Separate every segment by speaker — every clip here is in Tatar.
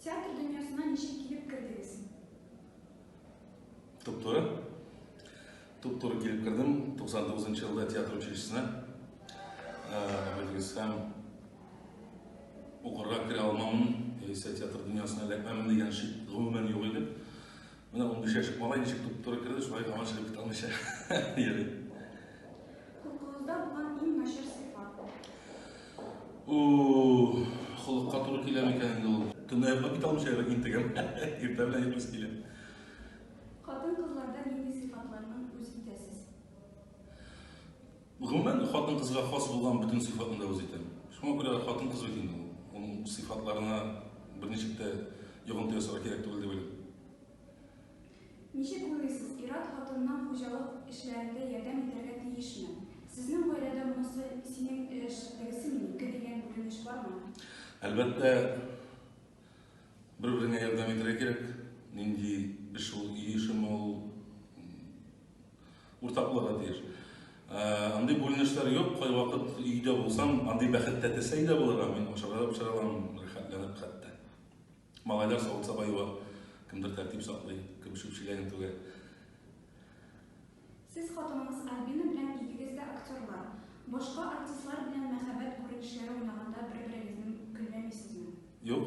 Speaker 1: Театр dünyasına nişe girip girdiniz?
Speaker 2: Топ-to'g'ri. Топ-to'g'ri kelib kirdim 99-yilda teatr uchilishisiga. Bilsam o'qirga kira olmamin, esa teatr dunyosini lakmamin degan şey umuman yo'q edi. Mana 15 yoshlik bola nechik to'p-to'g'ri kirdi, shular tomosha qilib olmasha.
Speaker 1: Hukukunuzda bulunan en naşır sıfat.
Speaker 2: Xulqqa to'g'ri kelarmikan endi u. Tunda yopib ketolmasha intigam. Erta bilan yopib keladi.
Speaker 1: Kadın kızlarda neydi sıfatlarının öz itesiz?
Speaker 2: Umuman xotin qizga xos bo'lgan butun sifatini o'z etim. Shunga ko'ra xotin qiz ekan u. Uning sifatlarini bir nechta yig'inti yasash kerak deb o'ylayman.
Speaker 1: Nişe koyuyorsunuz? İrat kadından hocalık işlerinde yerden ederek değişme. Sizin bu arada bunası senin dersi mi? Kedigen bölünüş var mı?
Speaker 2: Albatta bir-biriga yordam etirish kerak. Endi ish u ishim ol o'rtoqlarga deyir. Anday bo'linishlar yo'q. Qo'y vaqt uyda bo'lsam, anday baxtda tasayda bo'laram. Men o'shalarga rohatlanib hatto. Malaylar sovuq-sabayva kimdir tartib saqlay, kim shu ishlarni to'g'ri.
Speaker 1: Siz kadınınız Albina bilen ikiniz de aktörler. Başka artistler bilen mehabet görünüşleri oynaganda bir-birinizin gülmemisizmi?
Speaker 2: Yo'q.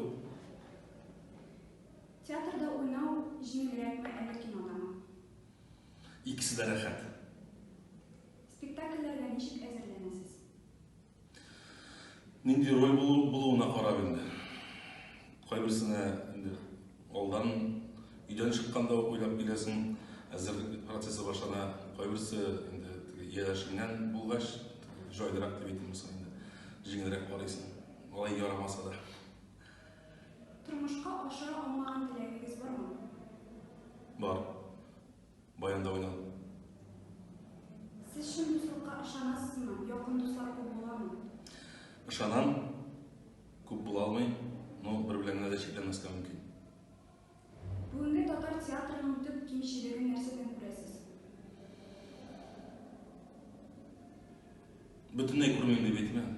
Speaker 1: Teatrda oynaw jengilroq mi eller kinoda mı?
Speaker 2: İkisi de rahat.
Speaker 1: Spektakllarga nechik hazırlanasiz?
Speaker 2: Nindi rol buluğuna qarab endi. Qaybirisini endi oldan uydan chiqqanda o'ylab kelasin, hazırlık prosesi başlana. Qaybirisi endi yarashgan bo'lg'ach joydaroq deb aytamiz endi. Jengilroq qaraysan. Olay yaramasa da.
Speaker 1: Turmuşqa oshira olmagan tilagingiz var mı?
Speaker 2: Var. Bayanda oynadım.
Speaker 1: Siz shu dostluqqa ishonasizmi? Yaqin do'stlar ko'p bo'ladimi?
Speaker 2: Ishonan ko'p bo'la olmay, no bir bilan da cheklanmaslik mumkin.
Speaker 1: Bugungi Tatar teatrining tub kemchiligi narsadan ko'rasiz?
Speaker 2: Butunlay ko'rmayman deb aytmayman.